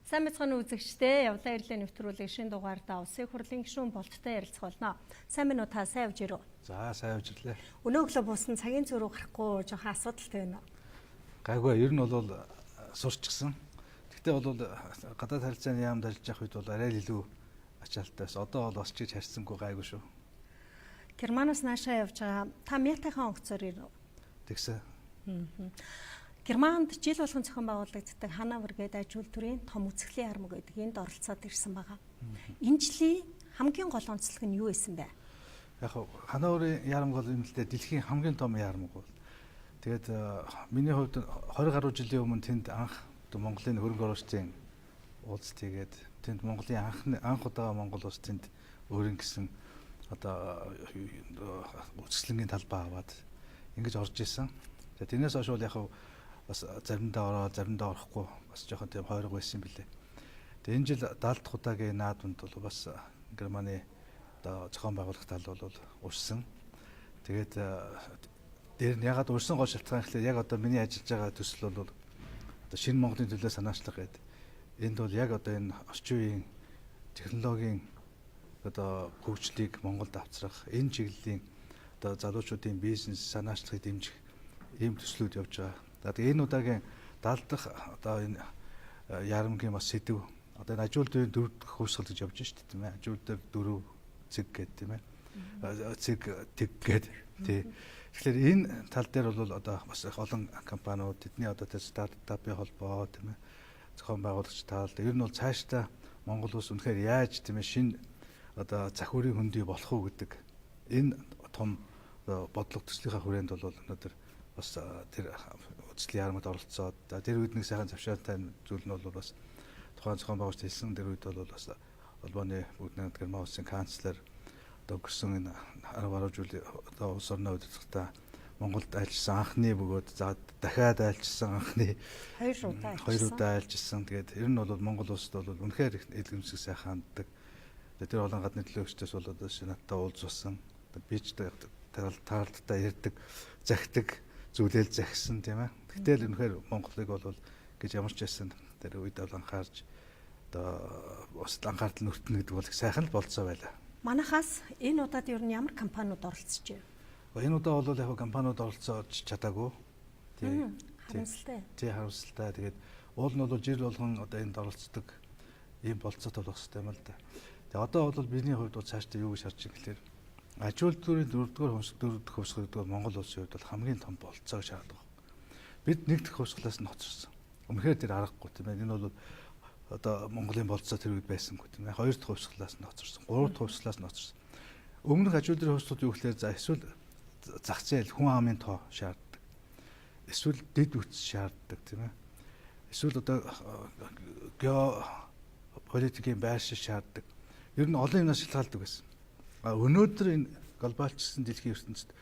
Сайн мэцхан үзэгчдээ явлаа ирлээ нэвтрүүлэг шинэ дугаартаа улсын хурлын гишүүн болттой ярилцах болно. Сайн минь уу та сайн явж ирв. За сайн явж ирлээ. Өнөө өглөө буусан цагийн зөрүү гарахгүй жоохон асуудалтай байна уу? Гайгүй ер нь бол сурчсан. Гэхдээ бол гадаад харилцааны яамд ажиллаж явах үед бол арай л илүү ачаалтайс. Одоо бол бас ч харьцангуй гайгүй шүү. Германаас наашаа явж байгаа. Та Мятахан онгоцоор ирв. Тэгсэн. Германд жил болгон зохион байгуулагддаг Хановер гэдэг аж үйлдвэрийн том үзэсгэлэн ярмаг гэдэг энд оролцоод ирсэн байгаа. Энэ жилийн хамгийн гол онцлог нь юу байсан бэ? Яг Хановерын ярмаг бол юм л дээ дэлхийн хамгийн том ярмаг бол. Тэгээд миний хувьд 20 гаруй жилийн өмнө тэнд анх Монголын хөрөнгө оруулалтын уулзалт хийгээд тэнд Монголын анх удаа Монгол улс тэнд өөрийн гэсэн одоо үзэсгэлэнгийн талбай аваад ингэж орж исэн. Тэгээд тэрнээс хойш бол яг бас заримдаа ороо, заримдаа орохгүй бас жоохон тийм хойрог байсан юм билээ. Тэгээ энэ жил 70 дахь удаагийн наадманд бол бас Германы одоо зохион байгуулах тал бол урьсан. Тэгээд дээр нь ягаад урьсан гол шалтгаан гэхлээр яг одоо миний ажиллаж байгаа төсөл бол одоо шинэ Монголын төлөө санаачлага гэдэг. Энд бол яг одоо энэ орчин үеийн технологийн одоо хөгжлийг Монголд авчрах, энэ чиглэлийн одоо залуучуудын бизнес санаачлагыг дэмжих ийм төслүүд явж байгаа. Тэгээд энэ удаагийн 70 дахь одоо энэ ярмгийн бас сэдв одоо энэ аж үйлдвэрийн 4 дахь хувьсгал гэж явж шүү дээ тийм ээ. Аж үйлдвэр 4 цэг гэдэг тийм ээ. Цэг тэг гэдэг тий. Тэгэхээр энэ тал дээр бол одоо бас их олон компаниуд тэдний одоо стартапын холбоо тийм ээ. Зохион байгуулагч тал ер нь бол цаашдаа Монгол улс үнэхээр яаж тийм ээ шинэ одоо захиурийн хөндөй болох уу гэдэг энэ том бодлого төслийнхаа хүрээнд бол өнөөдөр бас тэр үзэсгэлэн ярмагт оролцоод тэр үед нэг сайхан завшаантай зүйл нь бол бас тухайн зохион байгуулалт хэлсэн тэр үед бол бас Албаны бүгд найрамд Герман улсын канцлер одоо өнгөрсөн энэ 10 гаруй жилийн одоо улс орны удирдлагата Монголд айлчсан анхны бөгөөд за дахиад айлчсан анхны хоёр удаа айлчсан. Тэгээд ер нь бол Монгол улсад бол үнэхээр элгэмсэг сайхан ханддаг. Тэр олон гадны төлөөлөгчдөөс бол одоо сенаттай уулзсан. Би ч таалттай ярьдаг, захидаг зүйлэл захисан тийм ээ. Гэтэл үнэхээр Монголыг бол гэж ямар ч байсан тэр үед бол анхаарч одоо бас анхаарал нүртэн гэдэг бол их сайхан л болцоо байлаа. Манайхаас энэ удаад ер нь ямар компаниуд оролцож байна? Энэ удаа бол яг компаниуд оролцож чадаагүй. Харамсалтай. Тий харамсалтай. Тэгээд уул нь бол жил болгон одоо энд оролцдог ийм болцоотой болох хэрэгтэй юм л да. Тэгээд одоо бол бидний хувьд бол цаашдаа юу гэж харж байгаа гэхээр аж үйлдвэрийн 4-р хувьсгал гэдэг бол Монгол улсын хувьд бол хамгийн том болцоог шаарддаг. Бид 1 дахь хувьсгалаас нь хоцорсон. Өмнөхөр тэр аргагүй тийм ээ. Энэ бол одоо Монголын болцоо тэр үед байсангүй тийм ээ. 2 дахь хувьсгалаас нь хоцорсон. 3 дахь хувьсгалаас нь хоцорсон. Өмнөх аж үйлдвэрийн хувьсгалууд юу гэхээр за эсвэл зах зээл хүн амын тоо шаарддаг. Эсвэл дэд үтс шаарддаг тийм ээ. Эсвэл одоо геополитикийн байршил шаарддаг. Ер нь олон юмнаас шалтгаалдаг байсан. Өнөөдөр энэ глобалчсан дэлхийн ертөнцид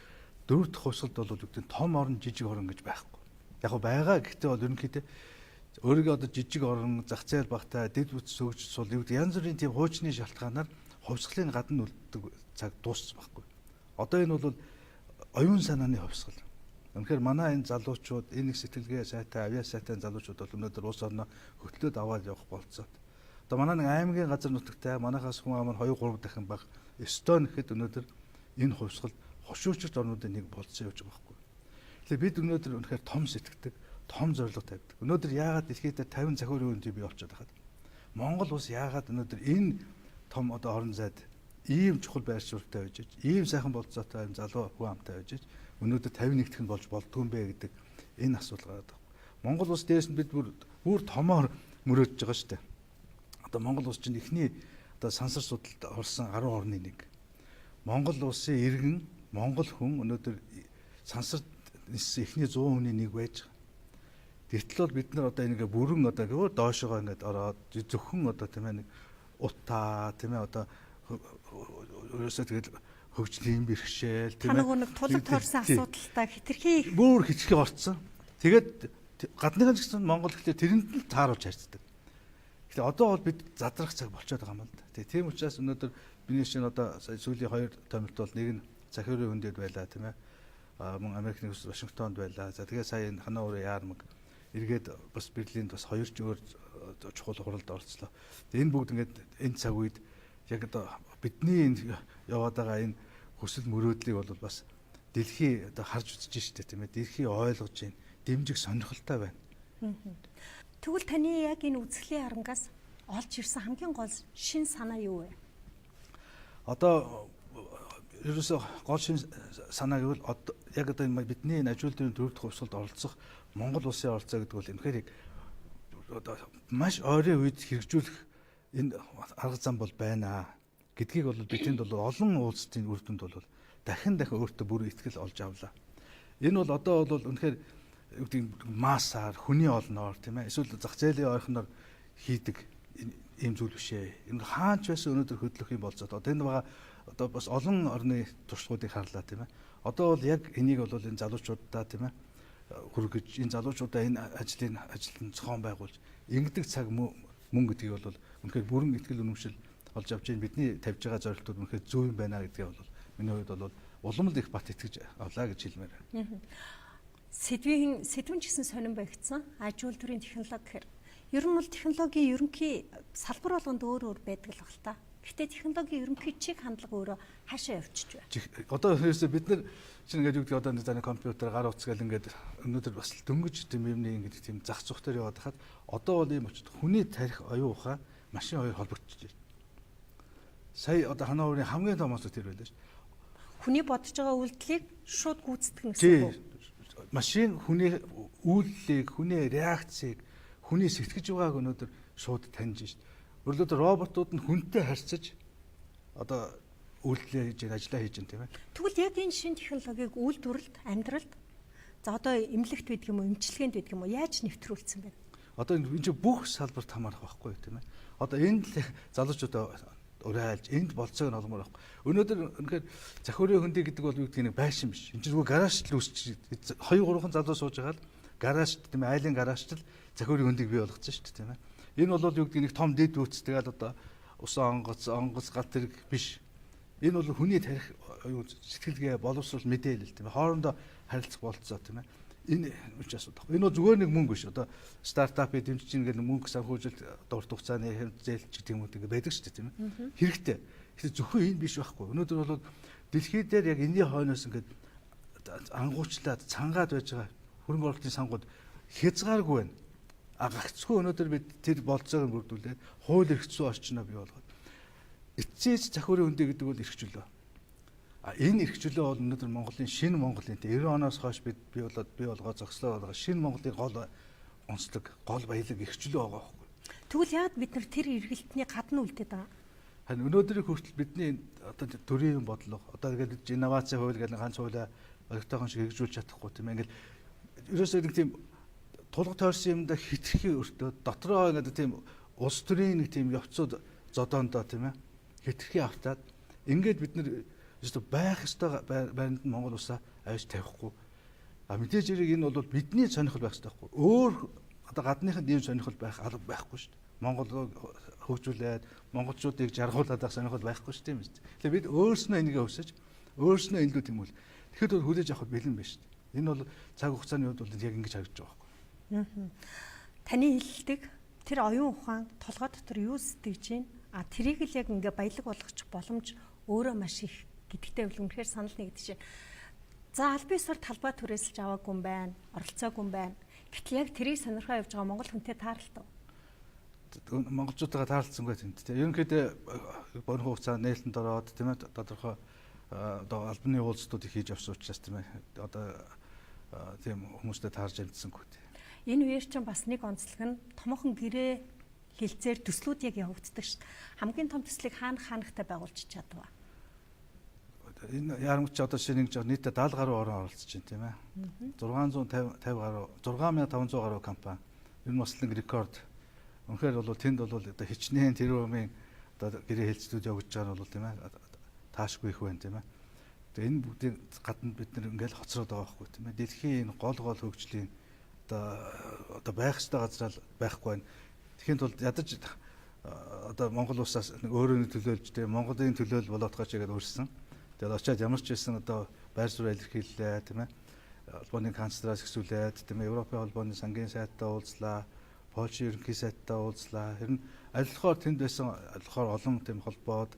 4 дахь хувьсгалд бол үгдэн том орн жижиг орн гэж байхгүй. Яг го байгаа гэхдээ бол ерөнхийдөө өөрийгөө одоо жижиг орн зах зээл багтаа дэд үтс сөгж сул юу гэдэг янз бүрийн тийм хуучны шалтгаанаар хувьсгалын гадна үлддэг цаг дууссан байхгүй. Одоо энэ бол оюун санааны хувьсгал. Үнэхээр манай энэ залуучууд энэ их сэтгэлгээ сайтай авиасайтай залуучууд бол өнөөдөр улс орноо хөтлөөд аваад явах болцоод. Одоо манай нэг аймгийн газар нутагтай манайхаас хүн ам нь 2-3 дахин бага Эстон гэхэд өнөөдөр энэ хувьсгал хошуучирт орнуудын нэг болцсон явж байгаа байхгүй. Тэгэхээр бид өнөөдөр үнэхээр том сэтгэдэг, том зорилго тавьдаг. Өнөөдөр яагаад дэлхийд 50 захиурын үндэс бий болчиход байхад Монгол улс яагаад өнөөдөр энэ том одоо орон зайд ийм чухал байр суурьтай байж, ийм сайхан болцоотой юм залуу хүн амтай байж өнөөдөр 51 дахин болж болдгүй юм бэ гэдэг энэ асуулт гараад байна. Монгол улс дээрс нь бид бүр томоор мөрөөдөж байгаа шүү дээ. Одоо Монгол улс чинь эхний одоо сансар судалд орсон 10 орны нэг. Монгол улсын иргэн, монгол хүн өнөөдөр сансар ниссэн эхний 100 хүний нэг байж байгаа. Гэтэл бол бид нар одоо энийг бүрэн одоо гоо доошогоо ингээд ороод зөвхөн одоо тийм ээ нэг утаа тийм ээ одоо ерөөсөө тэгэл хөгжлийн бэрхшээл тийм ээ. Та нэг тулаг тойрсон асуудалтай хитрхи бүр хитрхи орцсон. Тэгээд гадныхан ч гэсэн Монгол гэхлээр тэрэнд нь тааруулж харьцдаг. Гэхдээ одоо бол бид задрах цаг болчиход байгаа юм л да. Тийм учраас өнөөдөр бидний чинь одоо сүүлийн 2 томилт бол нэг нь захиурын хөндөд байлаа тийм ээ. Мөн Америкийн Вашингтонд байлаа. За тэгээд сая энэ Хановерын ярмаг эргээд бас Берлинд бас 2 өөр чухал хуралд оролцлоо. Энэ бүгд ингээд энэ цаг үед яг одоо бидний энэ яваад байгаа энэ хүсэл мөрөөдлийг бол бас дэлхий одоо харж үзэж штэ тийм ээ. Дэлхий ойлгож байна. Дэмжих сонирхолтой байна. Тэгвэл таны яг энэ үзэсгэлэн харангаас олж ирсэн хамгийн гол шин санаа юу вэ? Одоо ерөөсөө гол шин санаа гэвэл яг одоо энэ бидний энэ ажилтны дөрөвдөх хувьсгалд оролцох Монгол улсын оролцоо гэдэг бол үнэхээр одоо маш ойрын үед хэрэгжүүлэх энэ арга зам бол байна гэдгийг бол бидэнд бол олон улсуудын үр дүнд бол дахин өөртөө бүр ихтгэл олж авлаа. Энэ бол одоо бол үнэхээр юу гэдэг массаар хүний олноор тийм ээ эсвэл зах зээлийн ойрхоноор хийдэг ийм зүйл биш ээ. Энэ хаач байсан өнөөдөр хөдлөх юм болцоод одоо энэ байгаа одоо бас олон орны туршлагуудыг харлаа тийм ээ. Одоо бол яг энийг бол энэ залуучуудаа тийм ээ хүргэж энэ залуучуудаа энэ ажлын зохион байгуулж ингэдэг цаг мөн гэдгийг бол үнэхээр бүрэн ихтгэл үнэмшил олж авч ийн бидний тавьж байгаа зорилтууд үнэхээр зөв юм байна гэдгийг бол миний хувьд бол улам л их бат итгэж авлаа гэж хэлмээр байна. Сэдвийн ч гэсэн сонирн багтсан аж үйлдвэрийн технологи гэхээр ер нь бол технологийн ерөнхий салбар болгонд өөр байдаг л баг та. Гэхдээ технологийн ерөнхий чиг хандлага өөрөө хаашаа явчихж байна. Одоо ерөөсөө бид нар чинь ингээд юу гэдэг одоо нэг компьютер гар утас гэл ингээд өнөөдөр бас дөнгөж тийм юмний ингээд тийм зах зух дээр яваад хахад одоо бол ийм очиж хүний тарих оюун ухаан машин хоёр холбогдчихж байна. Сая одоо ханаа өөрийн хамгийн том асуудал тэр байлаа шүү. Хүний бодож байгаа үйлдэлийг шууд гүйцэтгэх гэсэн үг. Машин хүний үйлдэлийг, хүний реакцийг, хүний сэтгэж байгааг өнөөдөр шууд таньж шүү. Өөрөлдөө роботууд нь хүнтэй харьцаж одоо үйлдэлээ хийж, ажиллаа хийж байна тийм ээ. Тэгвэл яг энэ шинэ технологиг үйлдвэрлэлд, амьдралд за одоо эмнэлэгт байдаг юм уу, эмчилгээнд байдаг юм уу яаж нэвтрүүлсэн бэ? Одоо энэ чинь бүх салбарт хамаарах байхгүй тийм ээ. Одоо энд л залуучуудаа урайлж энд болцоог нь олмоор байхгүй. Өнөөдөр үнэхээр захиурын хөндий гэдэг бол юу гэдэг нэг байшин биш. Энэ чинь зүгээр гаражт л үүсч 2 3 залуу сууж байгаа л гаражт тийм ээ, айлын гаражт л захиурын хөндийг бий болгоцсон шүү дээ тийм ээ. Энэ бол юу гэдэг нэг том дэд үүс тэгэл одоо усан онгоц гал тэрэг биш. Энэ бол хүний тарих сэтгэлгээ боловсрол мэдээлэл тийм ээ. Хоорондоо харилцах болцоо тийм ээ. Энэ үуч асуудал. Энэ бол зүгээр нэг мөнгө биш. Одоо стартапыг дэмжиж ингээд мөнгө санхүүжилт урт хугацааны хэмжээлч гэдэг юм уу ингээд байдаг шүү дээ тийм ээ. Хэрэгтэй. Тэгэхээр зөвхөн энэ биш байхгүй. Өнөөдөр бол дэлхий дээр яг энэний хойноос ингээд ангуучлаад цангаад байж байгаа хөрөнгө оруулалтын сангууд хязгааргүй байна. Гагцгүй өнөөдөр бид тэр болцоог бүрдүүлээд хууль эрх зүйн орчноо бий болгоод эцсээс захиурын хөндий гэдэг бол эрх чөлөө. Энэ эрх чөлөө бол өнөөдөр Монголын шинэ Монголын 90 оноос хойш бид бий болгоод зогслоо байгаа шинэ Монголын гол онцлог, гол баялаг эрх чөлөө байгаа байхгүй. Тэгвэл яад бид нар тэр эргэлтний гадна үлдээд байгаа. Харин өнөөдрийн хүртэл бидний одоо төрийн бодлого одоо ингээд инновац хууль гэдэг ганц хуулиа олигтойгон шиг хэрэгжүүлж чадахгүй тийм ээ. Ингээд ерөөсөө нэг тийм тулга тойрсон юмда хитрхи өртөө дотроо ингээд тийм улс төрийн нэг тийм явцууд зодоондоо тийм ээ хитрхи автаад ингээд бид нар өөртөө байх ёстой байранд Монгол улсаа авч тавихгүй. Мэдээж хэрэг энэ бол бидний сонирхол байх ёстой байхгүй. Өөр одоо гадныханд ийм сонирхол байх алба байхгүй шүү дээ. Монгол хөгжүүлээд монголчуудыг жаргуулад байх сонирхол байхгүй шүү дээ. Тэгэхээр бид өөрснөө энийгээ өсөж өөрснөө илүү тийм үл. Тэгэхэд бол хүлээж авах бэлэн байна шүү дээ. Энэ бол цаг хугацааны үед бол яг ингэж харагдаж байгаа байхгүй. Таны хэлдэг тэр оюун ухаан толгой дотор юу сэтгэж байна? Тэрийг л яг ингээ баялаг болгочих боломж өөрөө маш их гэдэгтэй бол үнэхээр санал нэгдэж байна. За аль биесээр талбай түрээсэлж аваагүй юм байна, оролцоогүй юм байна. Гэтэл яг тэрийг сонирхоо явж байгаа монгол хүнтэй тааралтай. Монголчуудаа таарлцсангүй тэнд тийм. Ерөнхийдөө богино хугацаа нээлтэнд ороод тийм ээ тодорхой одоо албаны уулзалтуудыг хийж авсан учраас тийм ээ одоо тийм хүмүүстэй таарж амжсангүй тийм. Энэ үеэр чинь бас нэг онцлог нь томоохон гэрээ хилцээр төслүүд яг явагддаг шүү дээ. Хамгийн том төслийг хаанахтай байгуулж чадваа. Энэ ярамч одоо шинэ нэг нийтдээ 70 гаруй орон оролцож байна тийм ээ. 650 гаруй 6500 гаруй компани. Энэ бас нэг рекорд. Үнэхээр бол тэнд бол одоо хичнээн тэрүүмийн одоо гэрээ хэлцлүүд явагдаж байгаа нь бол тийм ээ таашгүй их байна тийм ээ. Тэгээ энэ бүгдийн гадна бид нар ингээл хоцроод байгаа байхгүй тийм ээ. Дэлхийн энэ гол хөгжлийн одоо байх ёстой газар байхгүй байна. Тэгэхэд бол ядаж одоо Монгол улсаас өөрөө төлөөлж тийм Монголын төлөөл болоод гооч гэдэг өөрсөн. Тэгээд очиад ямар ч байсан одоо байр суурь илэрхийллээ тийм ээ. холбооны канцлераас ихсүүлээд тийм Европын холбооны сангийн сайттай уулзлаа. Польшийн ерөнхий сайттай уулзлаа. Ер нь аль болохоор тэнд байсан олон тийм холбоод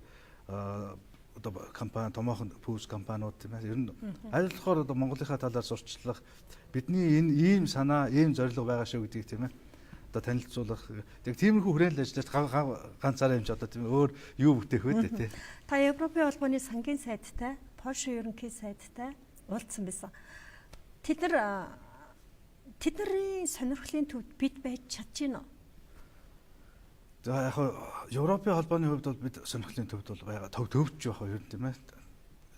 одоо компани томоохон пүүс компаниуд тийм ээ. Ер нь аль болохоор одоо Монголынхаа талаар сурчлах бидний энэ ийм санаа, ийм зорилго байгаа шүү гэдгийг тийм ээ. Одоо танилцуулах. Тэг тиймэрхүү хүрээлэн ажиллаж ганцаараа юм ч одоо тийм өөр юу бүтээх вэ тий. Та Европын холбооны сангийн сайттай, Польшийн ерөнхий сайттай уулзсан байсан. Тэдний сонирхлын төвд бид байж чадчихна уу? За яг Европын холбооны хувьд бол бид сонирхлын төвд бол байгаа төвч байх юм тийм ээ.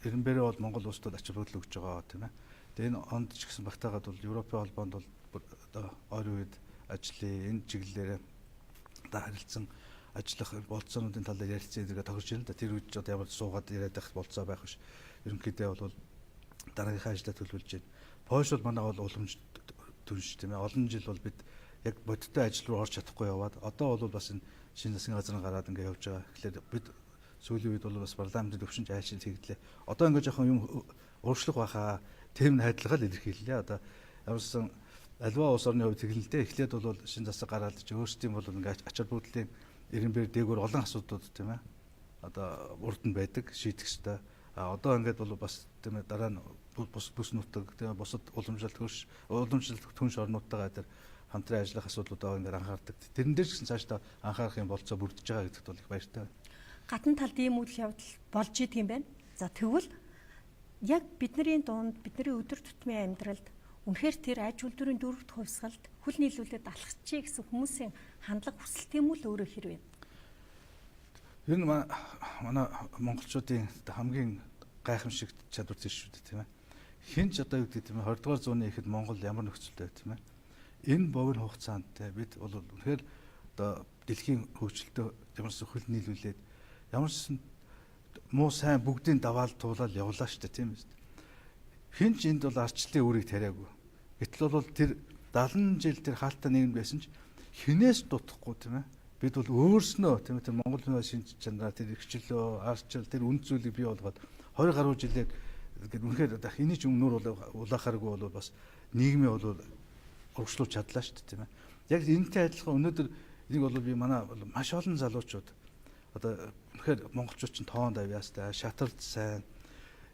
Эренбэрээ бол Монгол улсад ачаал хөдлөл өгч байгаа тийм ээ. Тэгээ энэ онд ч гэсэн багтаагаад бол Европын холбоонд бол одоо ойрын үед ажлын энэ чиглэлээр одоо харилцан ажиллах болцоонуудын талаар ярилцсан зэрэг тохирч байна да. Тэр үед ч одоо ямар суугаад яриад байх болцоо байх биш. Ерөнхийдөө бол дараагийнхаа ажлаа төлөвлөж байна. Польш бол манай бол уламж түнш тийм ээ. Олон жил бол бид яг бодиттой ажил руу орж чадахгүй яваад одоо бол бас энэ шинэ засгийн газрын гараад ингээ явж байгаа. Тэгэхээр бид сүүлийн үед бол бас парламентын төвшинч айлшил хийгдлээ. Одоо ингээ жоохон юм ууршлах байхаа тэм найдлага л илэрхийллээ. Одоо ямарсан альва улс орны хувьд тэглэлтэй эхлээд бол шинэ засаг гараад ч өөрсдийн бол ингээ ачаал бүгдлийн эренбэр дээгүүр олон асуудлууд тийм ээ. Одоо урд нь байдаг шийдэх ёстой. Одоо ингээд бол бас тийм ээ дараа нь бус нутаг тийм бусад уламжлалт түнш орнуудтайгаа тэр хамтран ажиллах асуудлуудаа ингээд анхаардаг. Тэрэн дээр ч гэсэн цаашдаа анхаарах юм болцоо бүрдэж байгаа гэдэгт бол их баяртай байна. Гадна талд ийм үйл явдал болж идэг юм байна. За тэгвэл яг бидний дунд бидний өдөр тутмын амьдралд үнэхээр тэр аж үйлдвэрийн дөрөвт хувьсгалд хөл нийлүүлээд алхачихъя гэсэн хүмүүсийн хандлага хүсэл тийм үл өөрөө хэрвээ. Ер нь манай монголчуудын хамгийн гайхамшиг чадвар зүйл шүү дээ тийм ээ. Хин ч одоо юу гэдэг тийм ээ 20 дугаар зууны ихэд Монгол ямар нөхцөлтэй тийм ээ. Энэ богино хугацаанд бид бол үнэхээр одоо дэлхийн хөгжилтөд ямарсан хөл нийлүүлээд ямарсан муу сайн бүгдийн даваал туулаад явлаа шүү дээ тийм ээ. Хин ч энд бол арчлалын үрийг тариагүй. Гэтэл бол тэр 70 жил тэр хаалттай нийгэм байсан ч хинээс дутахгүй тийм ээ. Бид бол өөрснөө тийм ээ тэр Монгол хүн шинж чанараа тэр ихчлөө, арчил тэр үнд зүйлийг бий болгоод 20 гаруй жилээр гэдэг үнэхээр эний ч өмнөр улаахааргүй бол бас нийгмээ бол урагшлуулж чадлаа шүү дээ тийм ээ. Яг энэтэй адилхан өнөөдөр энийг бол би манай маш олон залуучууд одоо үнэхээр монголчууд ч тоон давьяастай, шатард сайн.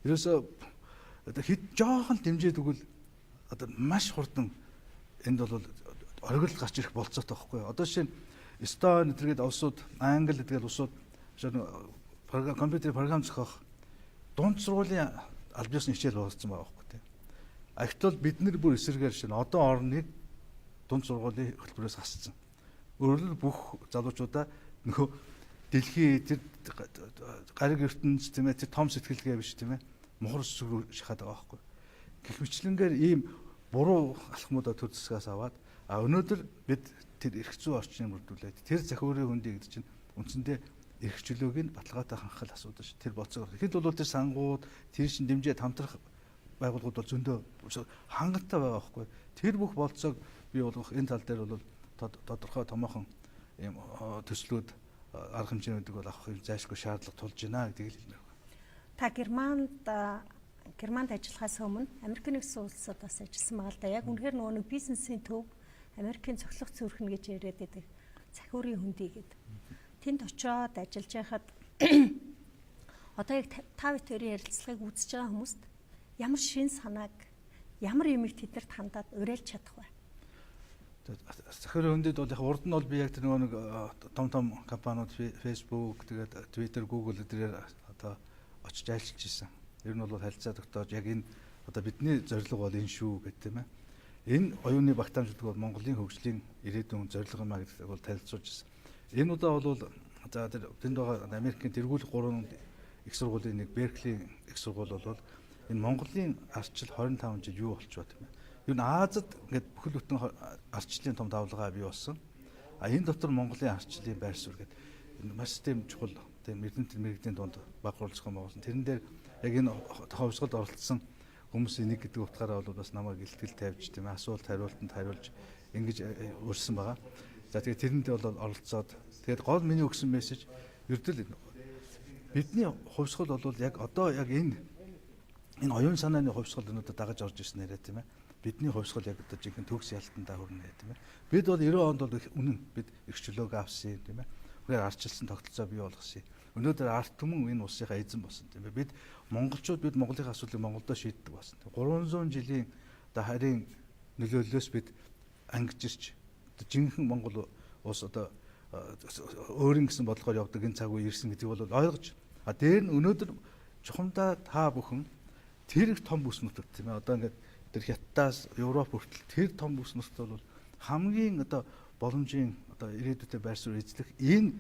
Ерөөсөө одоо хэд жоохон дэмжиж өгвөл одоо маш хурдан энд бол оргил гарч ирэх болцоотой байхгүй юу. Одоо жишээ нь Эстони тэргээд улсууд, Англи тэгээд улсууд компьютерийн програм зохиох дунд сургуулийн аль биесны хичээл болсон байгаа байхгүй тийм. Агтвал бид нар бүр эсрэгээр шин одоо орныг дунд сургуулийн хөтөлбөрөөс хасцсан. Өөрөөр бүх залуучуудаа нөхөө дэлхийн тэр гариг ертөнц тийм ээ тэр том сэтгэлгээ биш тийм ээ. Мухар сүрүү шахаад байгаа байхгүй. Гэх мэтлэнгээр ийм буруу алхмуудаа төр засгаас аваад өнөөдөр бид тэр эрх зүй орчныг бүрдүүлээд тэр захиурын хөндий гэдэг чинь үндсэндээ эрх чөлөөг нь баталгаатай хангах асуудал ш. Тэр болцоо. Ихэд бол тэр сангууд, тэр шин дэмжээд хамтрах байгууллагууд бол зөндөө хангалттай байгаа байхгүй. Тэр бүх болцоог бий болгох энэ тал дээр бол тодорхой томоохон ийм төслүүд арга хэмжээнүүдийг бол авах юм зайлшгүй шаардлага тулж байна гэдгийг хэлмээр байна. Та Германд ажиллахаас өмнө Америкийн нэгдсэн улсад бас ажилласан байгаа л да. Яг үнэхээр нөгөө бизнесийн төв Америкийн цоглох зүрхэн гэж яриад байдаг. Захиурын хөндий гэдэг. Тэнд очиод ажиллаж байхад одоо яг та бүхэн ярилцлагыг үзэж байгаа хүмүүст ямар шин санааг, ямар юмыг тэднэрт хандаад уриалж чадах вэ? Захиурын хөндөд бол яг урд нь бол би яг тэр нөгөө нэг том компаниуд Facebook, тэгээд Twitter, Google эдгээр одоо очиж айлчилж ирсэн. Ер нь бол харилцаа тогтоож яг энэ одоо бидний зорилго бол энэ шүү гэдэг тийм ээ. Энэ оюуны багтаамж гэдэг бол Монголын хөгжлийн ирээдүйн зорилго юм а гэдгийг бол танилцуулж ирсэн. Энэ удаа бол за тэнд байгаа Америкийн тэргүүлэх 3 их сургуулийн нэг Берклийн их сургууль бол энэ Монголын арчил 25 жил юу болчихоо тийм ээ. Юу н Азад ингээд бүхэл бүтэн арчлалын том давлгаа бий болсон. Энэ дотор Монголын арчлалын байр суурь гэдэг энэ маш тийм чухал тийм мэрэгдлийн дунд багруулах юм болсон. Тэрэн дээр яг энэ тохиолдолд оролцсон хүмүүсийн нэг гэдэг утгаараа бол бас намайг илтгэл тавьж тийм асуулт хариултанд хариулж ингэж өрсөн байгаа. За тэгээд тэрэндээ бол оролцоод тэгээд гол миний өгсөн мессеж ердөө бидний хувьсгал бол яг одоо яг энэ энэ оюун санааны хувьсгал өнөөдөр дагаж орж ирсэн нэрэ тийм ээ. Бидний хувьсгал яг одоо жинхэнэ төгс ялтандаа хүрнэ тийм ээ. Бид бол 90 онд бол үнэн бид их чөлөөг авсан тийм ээ. Үнээр арчилсан тогтолцоо бий болгосон. Өнөөдөр арт түмэн энэ улсынхаа эзэн болсон тийм ээ. Бид монголчууд бид Монголын асуудлыг Монголдо шийддэг болсон. 300 жилийн одоо харийн нөлөөллөөс бид ангижирч жинхэнэ Монгол улс одоо өөрийн гэсэн бодлогоор явдаг энэ цаг үе ирсэн гэдгийг бол ойлгож. Дээр нь өнөөдөр чухамдаа та бүхэн тэр их том бүс нутагт тийм ээ. Одоо ингээд тэр Хятадаас Европ хүртэл тэр том бүс нутагт бол хамгийн одоо боломжийн одоо ирээдүйтэй байр суурь эзлэх энэ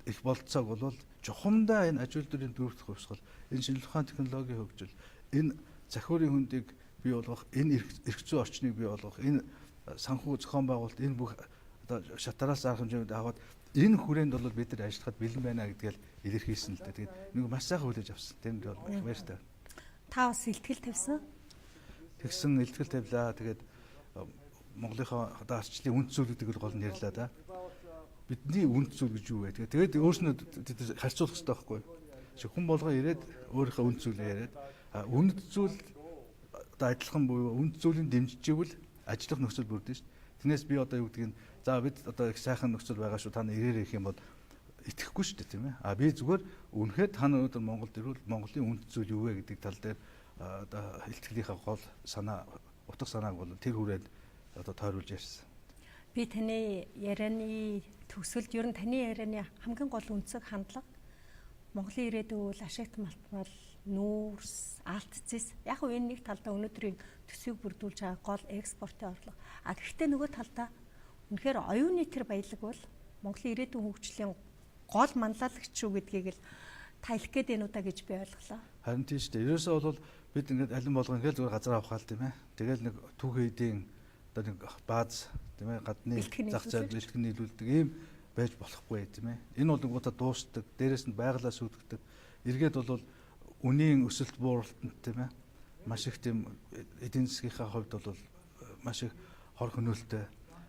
их болцоог бол чухамдаа энэ аж үйлдвэрийн дөрөвдөх хувьсгал, энэ шинжлэх ухааны технологийн хөгжил, энэ захиурын хөндийг бий болгох, энэ эрх зүйн орчныг бий болгох, энэ санхүү зохион байгуулалт, энэ бүх одоо шатараас арга хэмжээнд аваад энэ хүрээнд бол бид нар ажиллахад бэлэн байна гэдгээл илэрхийлсэн л дээ. Тэгээд нэг маш сайхан хүлээж авсан. Тэнд бол их баяртай. Та бас илтгэл тавьсан. Тэгсэн илтгэл тавилаа. Тэгээд Монголынхаа одоо арчлалын үнд зүйлүүдийг гол нь ярьлаа да. Бидний үнд зүйл гэж юу вэ? Тэгээд өөрснөө харьцуулах хэрэгтэй байхгүй юу? Хүн болгоо ирээд өөрийнхөө үнд зүйлээ яриад үнд зүйл одоо адилхан буюу үнд зүйлийн дэмжижээвэл ажиллах нөхцөл бүрдэн шүү дээ. Тэрнээс би одоо юу гэдгийг за бид одоо их сайхан нөхцөл байгаа шүү та нар ирээрэй гэх юм бол итгэхгүй шүү дээ тийм ээ. Би зүгээр үнэхээр та нар өнөөдөр Монголд ирвэл Монголын үнд зүйл юу вэ гэдэг тал дээр одоо илтгэлийнхаа гол санаа утга санааг бол тэр хүрээд одоо тойруулж ярьсан. Би таны ярианы төгсөлд ер нь таны ярианы хамгийн гол үнцэг хандлага Монголын ирээдүйн үйл ашигт малтмал нүүрс, алт зэс яг уу энэ нэг талдаа өнөөдрийн төсвийг бүрдүүлж байгаа гол экспортын орлого. Гэхдээ нөгөө талдаа үнэхээр оюуны тэр баялаг бол Монголын ирээдүйн хөгжлийн гол манлайлагч шүү гэдгийг л тайлх гээд энэ удаа гэж би ойлголоо. Харин тийм шүү дээ. Ерөөсөө бол бид ингээд алин болгоо ингээд зүгээр газар авахаал тийм ээ. Тэгэл нэг түүхэн эдийн одоо нэг бааз тийм ээ гадны зах зээл бэлтгэн нийлүүлдэг ийм байж болохгүй тийм ээ. Энэ бол нэг удаа дуустдаг, дээрэс нь байгалаа сүйтгэдэг. Эргээд бол үнийн өсөлт бууралтанд тийм ээ. Маш их тийм эдийн засгийнхаа хувьд бол маш их хор хөнөөлтөй.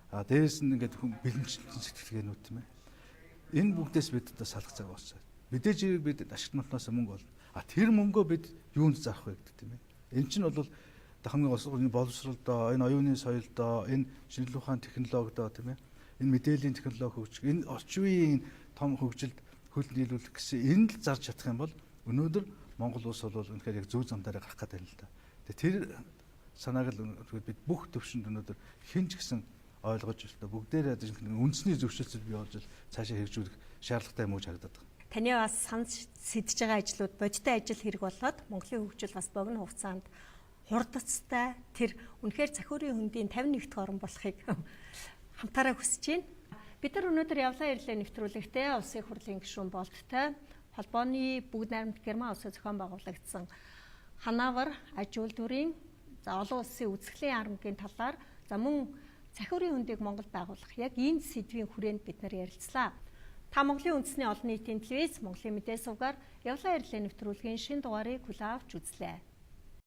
Дээрэс нь ингээд бэлэнчлэн сэтгэлгээнүүд тийм ээ. Энэ бүгдээс бид одоо салах цаг болсон. Мэдээж хэрэг бид ашигт малтнаас мөнгө олно. Тэр мөнгөө бид юунд зарах вэ гэдэг тийм ээ. Энэ чинь бол хамгийн гол нь боловсролдоо, энэ оюуны соёлдоо, энэ шинжлэх ухааны технологидоо тийм ээ. Энэ мэдээллийн технологи хөгжих, энэ орчин үеийн том хөгжилд хөл нийлүүлэх гэсэн энэ л зарж чадах юм бол өнөөдөр Монгол улс бол үнэхээр яг зөв зам дээр гарах гэдэг юм л да. Тэр санааг л бид бүх төвшөнд өнөөдөр хинж гисэн ойлгож байна. Бүгдээрээ үндэсний зөвшөөрлөд бий болж цаашаа хэрэгжүүлэх шаардлагатай юм уу харагдаад байна. Таны бас санаж сэдэж байгаа ажлууд бодиттой ажил хэрэг болоод Монголын хөгжил бас богино хугацаанд хурдцтай тэр үнэхээр захиурын хөндийн 51 дахь орн болохыг хамтаараа хүсэж байна. Бид нар өнөөдөр явлаа ирлээ нэвтрүүлэгтээ улсын хурлын гишүүн Болттой холбооны бүгд найрамд Герман улсад зохион байгуулагдсан ханавар аж үйлдвэрийн олон улсын үзэсгэлэн армгийн талаар мөн захиурын хөндийг Монголд байгуулах яг энэ сэдвийн хүрээнд бид нар ярилцлаа. Та Монголын үндэсний олон нийтийн телевиз Монголын мэдээ сувгаар явлаа ирлээ нэвтрүүлгийн шинэ дугаарыг хүлээн авч үзлээ.